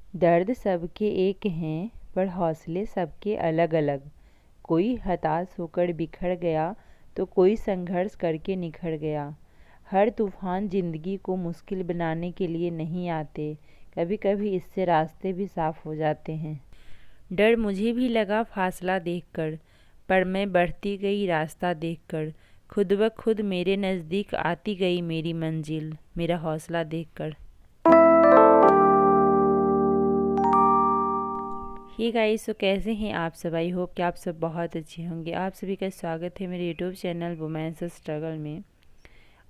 दर्द सबके एक हैं पर हौसले सबके अलग अलग। कोई हताश होकर बिखर गया तो कोई संघर्ष करके निखर गया। हर तूफान जिंदगी को मुश्किल बनाने के लिए नहीं आते, कभी कभी इससे रास्ते भी साफ हो जाते हैं। डर मुझे भी लगा फासला देखकर, पर मैं बढ़ती गई रास्ता देखकर। खुद ब खुद मेरे नज़दीक आती गई मेरी मंजिल, मेरा हौसला देखकर। हे गाइस, तो कैसे हैं आप सब? आई होप कि आप सब बहुत अच्छे होंगे। आप सभी का स्वागत है मेरे यूट्यूब चैनल वुमेन्स स्ट्रगल में।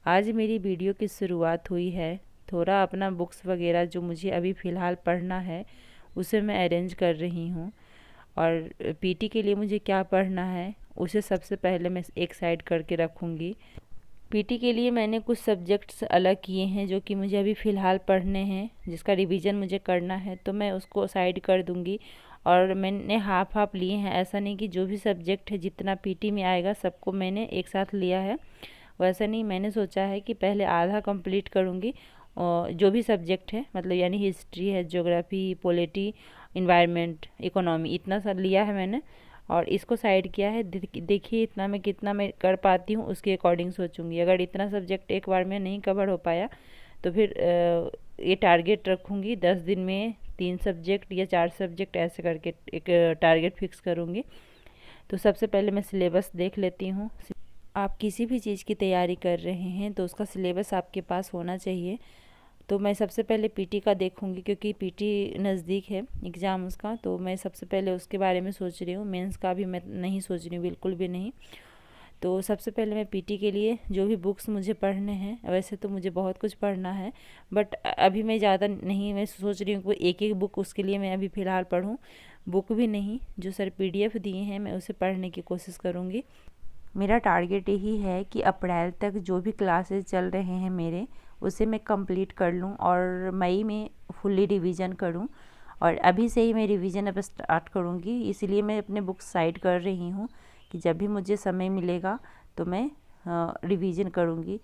आज मेरी वीडियो की शुरुआत हुई है थोड़ा अपना बुक्स वगैरह जो मुझे अभी फ़िलहाल पढ़ना है उसे मैं अरेंज कर रही हूँ। और पीटी के लिए मुझे क्या पढ़ना है उसे सबसे पहले मैं एक साइड करके रखूँगी। पीटी के लिए मैंने कुछ सब्जेक्ट्स अलग किए हैं जो कि मुझे अभी फ़िलहाल पढ़ने हैं, जिसका रिवीजन मुझे करना है, तो मैं उसको साइड कर दूँगी। और मैंने हाफ हाफ लिए हैं, ऐसा नहीं कि जो भी सब्जेक्ट है जितना पीटी में आएगा सबको मैंने एक साथ लिया है, वैसा नहीं। मैंने सोचा है कि पहले आधा कंप्लीट करूँगी और जो भी सब्जेक्ट है, मतलब यानी हिस्ट्री है, ज्योग्राफी, पॉलिटी, इन्वायरमेंट, इकोनॉमी, इतना सा लिया है मैंने और इसको साइड किया है। देखिए इतना मैं कितना मैं कर पाती हूँ उसके अकॉर्डिंग सोचूंगी। अगर इतना सब्जेक्ट एक बार में नहीं कवर हो पाया तो फिर ये टारगेट रखूँगी 10 दिन में 3 सब्जेक्ट या 4 सब्जेक्ट ऐसे करके एक टारगेट फिक्स करूँगी। तो सबसे पहले मैं सिलेबस देख लेती हूँ। आप किसी भी चीज़ की तैयारी कर रहे हैं तो उसका सिलेबस आपके पास होना चाहिए। तो मैं सबसे पहले पीटी का देखूंगी क्योंकि पीटी नज़दीक है एग्ज़ाम उसका, तो मैं सबसे पहले उसके बारे में सोच रही हूँ। मेंस का भी मैं नहीं सोच रही हूँ, बिल्कुल भी नहीं। तो सबसे पहले मैं पीटी के लिए जो भी बुक्स मुझे पढ़ने हैं, वैसे तो मुझे बहुत कुछ पढ़ना है बट अभी मैं ज़्यादा नहीं, मैं सोच रही हूँ कि एक एक बुक उसके लिए मैं अभी फ़िलहाल पढूँ। बुक भी नहीं, जो सर पीडीएफ दिए हैं मैं उसे पढ़ने की कोशिश करूँगी। मेरा टारगेट यही है कि अप्रैल तक जो भी क्लासेस चल रहे हैं मेरे, उसे मैं कंप्लीट कर लूँ और मई में फुल्ली रिवीजन करूँ। और अभी से ही मैं रिवीजन अब स्टार्ट करूँगी, इसीलिए मैं अपने बुक्स साइड कर रही हूँ कि जब भी मुझे समय मिलेगा तो मैं रिवीजन करूँगी।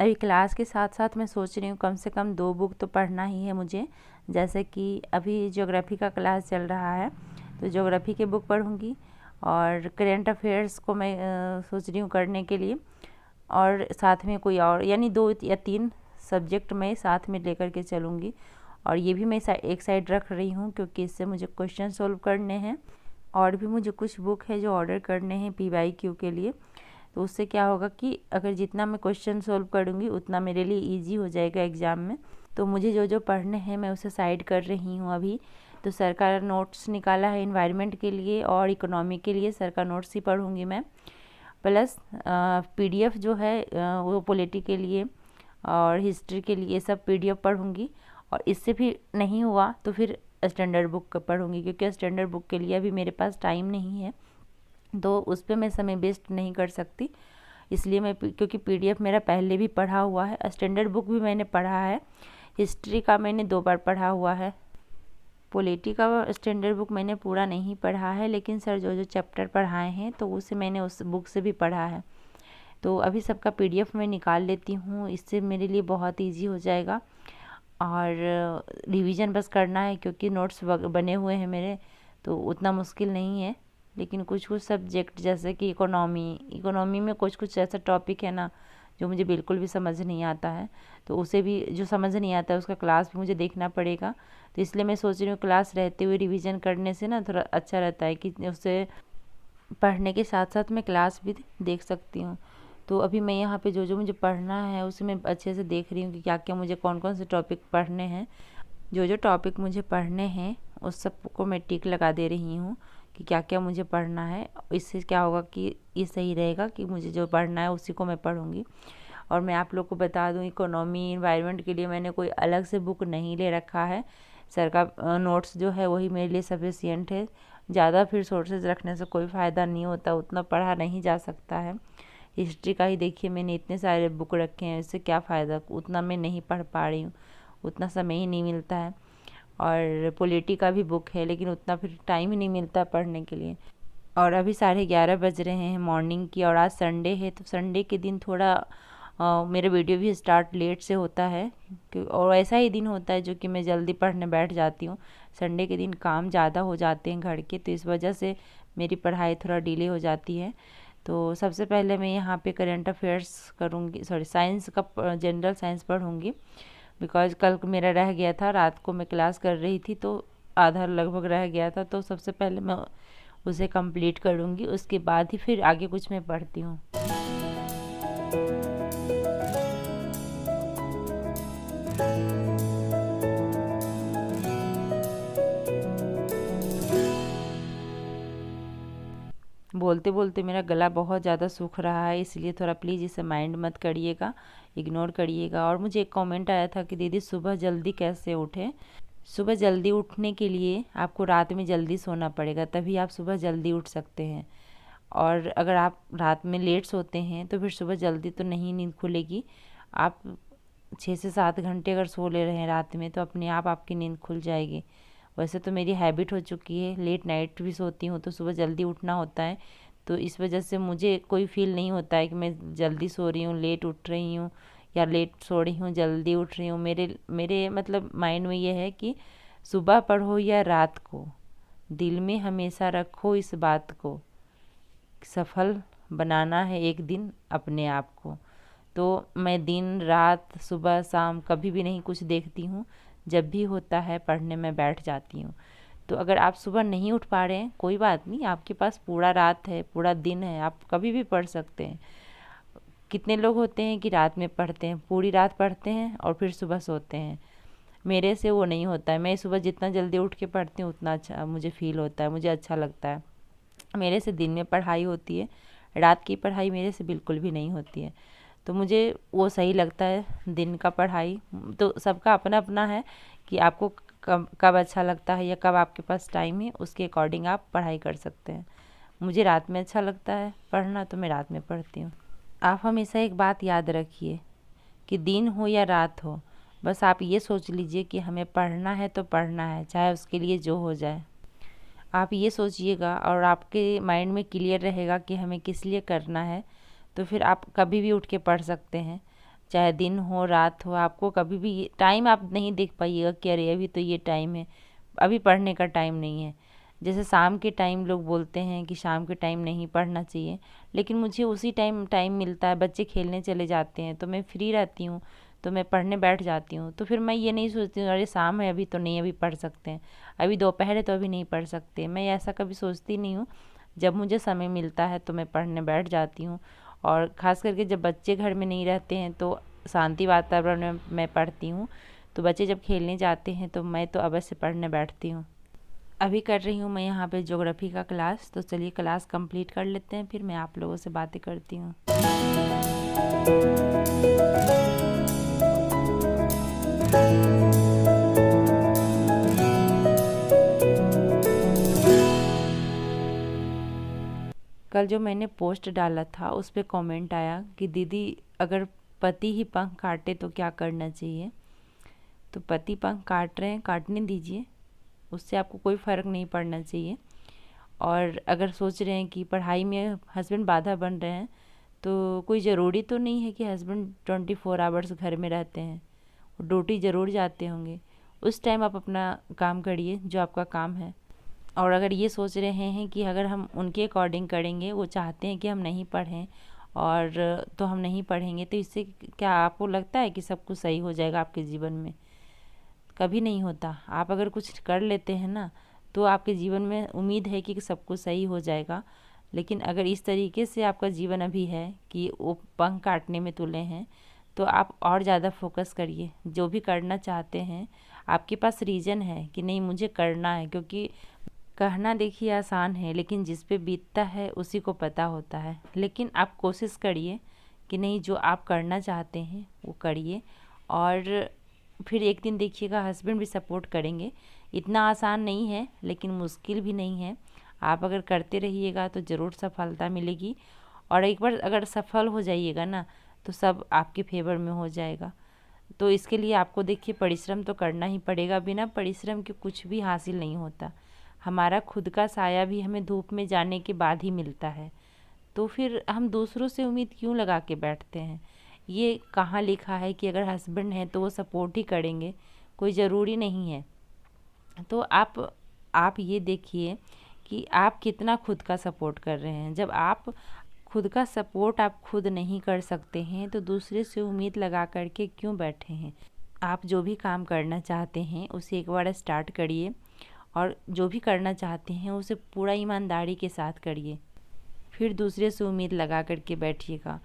अभी क्लास के साथ साथ मैं सोच रही हूँ कम से कम 2 बुक तो पढ़ना ही है मुझे। जैसे कि अभी ज्योग्राफी का क्लास चल रहा है तो ज्योग्राफी के बुक पढ़ूँगी और करेंट अफेयर्स को मैं सोच रही हूँ करने के लिए। और साथ में कोई और यानी 2 या 3 सब्जेक्ट मैं साथ में लेकर के चलूँगी। और ये भी मैं एक साइड रख रही हूँ क्योंकि इससे मुझे क्वेश्चन सोल्व करने हैं। और भी मुझे कुछ बुक है जो ऑर्डर करने हैं पीवाईक्यू के लिए। तो उससे क्या होगा कि अगर जितना मैं क्वेश्चन सोल्व करूँगी उतना मेरे लिए ईजी हो जाएगा एग्ज़ाम में। तो मुझे जो जो पढ़ने हैं मैं उसे साइड कर रही हूँ अभी। तो सर का नोट्स निकाला है इन्वायरमेंट के लिए और इकोनॉमी के लिए, सर का नोट्स ही पढ़ूँगी मैं। प्लस पीडीएफ जो है वो पॉलिटी के लिए और हिस्ट्री के लिए सब पीडीएफ पढ़ूँगी। और इससे भी नहीं हुआ तो फिर स्टैंडर्ड बुक पढ़ूँगी क्योंकि स्टैंडर्ड बुक के लिए अभी मेरे पास टाइम नहीं है, तो उस पर मैं समय वेस्ट नहीं कर सकती। इसलिए मैं क्योंकि पीडीएफ मेरा पहले भी पढ़ा हुआ है, स्टैंडर्ड बुक भी मैंने पढ़ा है, हिस्ट्री का मैंने 2 बार पढ़ा हुआ है। पॉलिटी का स्टैंडर्ड बुक मैंने पूरा नहीं पढ़ा है, लेकिन सर जो जो चैप्टर पढ़ाए हैं तो उसे मैंने उस बुक से भी पढ़ा है। तो अभी सबका पीडीएफ मैं निकाल लेती हूँ, इससे मेरे लिए बहुत इजी हो जाएगा। और रिवीजन बस करना है क्योंकि नोट्स बने हुए हैं मेरे, तो उतना मुश्किल नहीं है। लेकिन कुछ कुछ सब्जेक्ट जैसे कि इकोनॉमी में कुछ कुछ ऐसा टॉपिक है ना जो मुझे बिल्कुल भी समझ नहीं आता है, तो उसे भी जो समझ नहीं आता है उसका क्लास भी मुझे देखना पड़ेगा। तो इसलिए मैं सोच रही हूँ क्लास रहते हुए रिवीजन करने से ना थोड़ा अच्छा रहता है कि उससे पढ़ने के साथ साथ मैं क्लास भी देख सकती हूँ। तो अभी मैं यहाँ पे जो जो मुझे पढ़ना है उसे मैं अच्छे से देख रही हूँ कि क्या क्या मुझे कौन कौन से टॉपिक पढ़ने हैं। जो जो टॉपिक मुझे पढ़ने हैं उस सब को मैं टिक लगा दे रही हूँ कि क्या क्या मुझे पढ़ना है। इससे क्या होगा कि ये सही रहेगा कि मुझे जो पढ़ना है उसी को मैं पढ़ूँगी। और मैं आप लोग को बता दूँ, इकोनॉमी इन्वायरमेंट के लिए मैंने कोई अलग से बुक नहीं ले रखा है। सर का नोट्स जो है वही मेरे लिए सफिशिएंट है। ज़्यादा फिर सोर्सेज रखने से कोई फ़ायदा नहीं होता, उतना पढ़ा नहीं जा सकता है। हिस्ट्री का ही देखिए मैंने इतने सारे बुक रखे हैं, इससे क्या फ़ायदा, उतना मैं नहीं पढ़ पा रही हूँ, उतना समय ही नहीं मिलता है। और पॉलिटी का भी बुक है लेकिन उतना फिर टाइम ही नहीं मिलता पढ़ने के लिए। और अभी 11:30 बज रहे हैं मॉर्निंग की और आज संडे है, तो संडे के दिन थोड़ा मेरा वीडियो भी स्टार्ट लेट से होता है और ऐसा ही दिन होता है जो कि मैं जल्दी पढ़ने बैठ जाती हूँ। संडे के दिन काम ज़्यादा हो जाते हैं घर के, तो इस वजह से मेरी पढ़ाई थोड़ा डिले हो जाती है। तो सबसे पहले मैं यहाँ पे करंट अफेयर्स करूँगी, साइंस का जनरल साइंस पढ़ूँगी, बिकॉज कल मेरा रह गया था, रात को मैं क्लास कर रही थी तो आधा लगभग रह गया था, तो सबसे पहले मैं उसे कंप्लीट करूँगी, उसके बाद ही फिर आगे कुछ मैं पढ़ती हूँ। बोलते बोलते मेरा गला बहुत ज़्यादा सूख रहा है, इसलिए थोड़ा प्लीज़ इसे माइंड मत करिएगा, इग्नोर करिएगा। और मुझे एक कमेंट आया था कि दीदी सुबह जल्दी कैसे उठें। सुबह जल्दी उठने के लिए आपको रात में जल्दी सोना पड़ेगा, तभी आप सुबह जल्दी उठ सकते हैं। और अगर आप रात में लेट सोते हैं तो फिर सुबह जल्दी तो नहीं नींद खुलेगी। आप 6 से 7 घंटे अगर सो ले रहे हैं रात में तो अपने आप आपकी नींद खुल जाएगी। वैसे तो मेरी हैबिट हो चुकी है, लेट नाइट भी सोती हूँ तो सुबह जल्दी उठना होता है, तो इस वजह से मुझे कोई फील नहीं होता है कि मैं जल्दी सो रही हूँ, लेट उठ रही हूँ, या लेट सो रही हूँ जल्दी उठ रही हूँ। मेरे मतलब माइंड में ये है कि सुबह पढ़ो या रात को, दिल में हमेशा रखो इस बात को, सफल बनाना है एक दिन अपने आप को। तो मैं दिन रात सुबह शाम कभी भी नहीं कुछ देखती हूँ, जब भी होता है पढ़ने में बैठ जाती हूँ। तो अगर आप सुबह नहीं उठ पा रहे हैं कोई बात नहीं, आपके पास पूरा रात है, पूरा दिन है, आप कभी भी पढ़ सकते हैं। कितने लोग होते हैं कि रात में पढ़ते हैं, पूरी रात पढ़ते हैं और फिर सुबह सोते हैं। मेरे से वो नहीं होता है, मैं सुबह जितना जल्दी उठ के पढ़ती हूँ उतना अच्छा मुझे फील होता है, मुझे अच्छा लगता है। मेरे से दिन में पढ़ाई होती है, रात की पढ़ाई मेरे से बिल्कुल भी नहीं होती है, तो मुझे वो सही लगता है दिन का पढ़ाई। तो सबका अपना अपना है कि आपको कब कब अच्छा लगता है या कब आपके पास टाइम है, उसके अकॉर्डिंग आप पढ़ाई कर सकते हैं। मुझे रात में अच्छा लगता है पढ़ना, तो मैं रात में पढ़ती हूँ। आप हमेशा एक बात याद रखिए कि दिन हो या रात हो, बस आप ये सोच लीजिए कि हमें पढ़ना है तो पढ़ना है, चाहे उसके लिए जो हो जाए। आप ये सोचिएगा और आपके माइंड में क्लियर रहेगा कि हमें किस लिए करना है, तो फिर आप कभी भी उठ के पढ़ सकते हैं, चाहे दिन हो रात हो। आपको कभी भी टाइम आप नहीं देख पाइएगा कि अरे अभी तो ये टाइम है, अभी पढ़ने का टाइम नहीं है। जैसे शाम के टाइम लोग बोलते हैं कि शाम के टाइम नहीं पढ़ना चाहिए, लेकिन मुझे उसी टाइम मिलता है, बच्चे खेलने चले जाते हैं तो मैं फ्री रहती हूँ, तो मैं पढ़ने बैठ जाती हूँ। तो फिर मैं ये नहीं सोचती हूँ अरे शाम है अभी तो नहीं, अभी पढ़ सकते हैं, अभी दोपहर है तो अभी नहीं पढ़ सकते। मैं ऐसा कभी सोचती नहीं हूँ, जब मुझे समय मिलता है तो मैं पढ़ने बैठ जाती हूँ। और ख़ास करके जब बच्चे घर में नहीं रहते हैं तो शांति वातावरण में मैं पढ़ती हूँ। तो बच्चे जब खेलने जाते हैं तो मैं तो अवश्य पढ़ने बैठती हूँ। अभी कर रही हूँ मैं यहाँ पे ज्योग्राफी का क्लास, तो चलिए क्लास कंप्लीट कर लेते हैं, फिर मैं आप लोगों से बातें करती हूँ। कल जो मैंने पोस्ट डाला था उस पर कमेंट आया कि दीदी अगर पति ही पंख काटे तो क्या करना चाहिए। तो पति पंख काट रहे हैं, काटने दीजिए, उससे आपको कोई फ़र्क नहीं पड़ना चाहिए। और अगर सोच रहे हैं कि पढ़ाई में हस्बैंड बाधा बन रहे हैं, तो कोई ज़रूरी तो नहीं है कि हस्बैंड 24 आवर्स घर में रहते हैं, वो ड्यूटी ज़रूर जाते होंगे। उस टाइम आप अपना काम करिए जो आपका काम है। और अगर ये सोच रहे हैं कि अगर हम उनके अकॉर्डिंग करेंगे, वो चाहते हैं कि हम नहीं पढ़ें और तो हम नहीं पढ़ेंगे, तो इससे क्या आपको लगता है कि सब कुछ सही हो जाएगा आपके जीवन में? कभी नहीं होता। आप अगर कुछ कर लेते हैं ना तो आपके जीवन में उम्मीद है कि सब कुछ सही हो जाएगा। लेकिन अगर इस तरीके से आपका जीवन अभी है कि वो पंख काटने में तुले हैं, तो आप और ज़्यादा फोकस करिए। जो भी करना चाहते हैं आपके पास रीज़न है कि नहीं मुझे करना है, क्योंकि कहना देखिए आसान है लेकिन जिस पे बीतता है उसी को पता होता है। लेकिन आप कोशिश करिए कि नहीं, जो आप करना चाहते हैं वो करिए, और फिर एक दिन देखिएगा हस्बैंड भी सपोर्ट करेंगे। इतना आसान नहीं है लेकिन मुश्किल भी नहीं है। आप अगर करते रहिएगा तो ज़रूर सफलता मिलेगी, और एक बार अगर सफल हो जाइएगा ना तो सब आपके फेवर में हो जाएगा। तो इसके लिए आपको देखिए परिश्रम तो करना ही पड़ेगा, बिना परिश्रम के कुछ भी हासिल नहीं होता। हमारा खुद का साया भी हमें धूप में जाने के बाद ही मिलता है, तो फिर हम दूसरों से उम्मीद क्यों लगा के बैठते हैं। ये कहाँ लिखा है कि अगर हस्बैंड है तो वो सपोर्ट ही करेंगे, कोई ज़रूरी नहीं है। तो आप ये देखिए कि आप कितना खुद का सपोर्ट कर रहे हैं। जब आप खुद का सपोर्ट आप खुद नहीं कर सकते हैं तो दूसरे से उम्मीद लगा कर के क्यों बैठे हैं। आप जो भी काम करना चाहते हैं उसे एक बार स्टार्ट करिए, और जो भी करना चाहते हैं उसे पूरा ईमानदारी के साथ करिए, फिर दूसरे से उम्मीद लगा कर के बैठिएगा।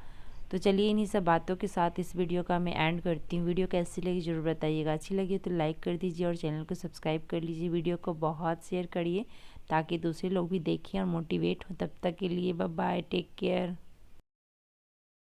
तो चलिए इन्हीं सब बातों के साथ इस वीडियो का मैं एंड करती हूँ। वीडियो कैसी लगी ज़रूर बताइएगा। अच्छी लगी तो लाइक कर दीजिए और चैनल को सब्सक्राइब कर लीजिए। वीडियो को बहुत शेयर करिए ताकि दूसरे लोग भी देखें और मोटिवेट हों। तब तक के लिए बाय बाय, टेक केयर।